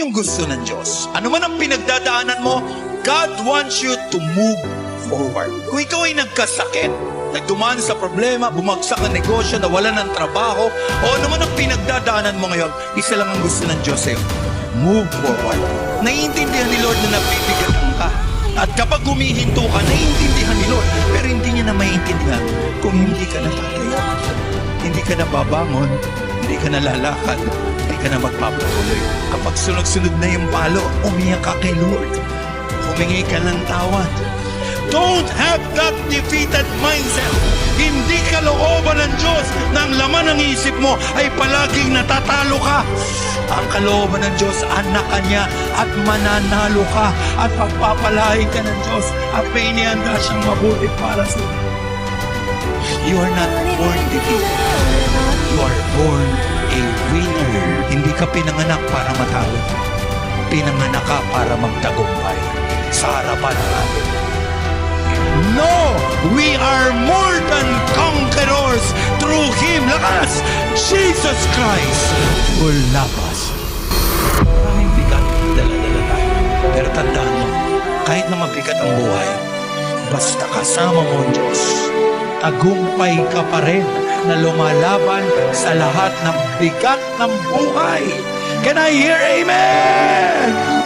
yung gusto ng Diyos. Ano man ang pinagdadaanan mo, God wants you to move forward. Kung ikaw ay nagkasakit, nagdumaan sa problema, bumagsak ang negosyo, nawalan ng trabaho, o ano man ang pinagdadaanan mo ngayon, isa lang ang gusto ng Diyos sa'yo. Move forward. Naiintindihan ni Lord na nabibigatan ka. At kapag humihinto ka, naiintindihan ni Lord. Pero hindi niya na maiintindihan kung hindi ka natatayo. Hindi ka na babangon, hindi ka na lalakad, hindi ka na magpapatuloy. Kapag sunod-sunod na yung palo, umiyak ka kay Lord. Humingi ka ng tawad. Don't have that defeated mindset. Hindi kalooban ng Diyos na ang laman ng isip mo ay palaging natatalo ka. Ang kalooban ng Diyos, anak ka niya at mananalo ka at pagpapalain ka ng Diyos at may inihanda siyang mabuti para sa iyo. You are not born defeated. You are born a winner. Hindi ka pinanganak para matalo. Pinanganak ka para magtagumpay sa harapan ng atin. No! We are more than conquerors through Him. Lakas! Jesus Christ will love us. Maraming bigat, dala-dala tayo. Pero tandaan mo, kahit na mabigat ang buhay, basta kasama mo ang Diyos, tagumpay ka pa rin na lumalaban sa lahat ng bigat ng buhay. Can I hear amen?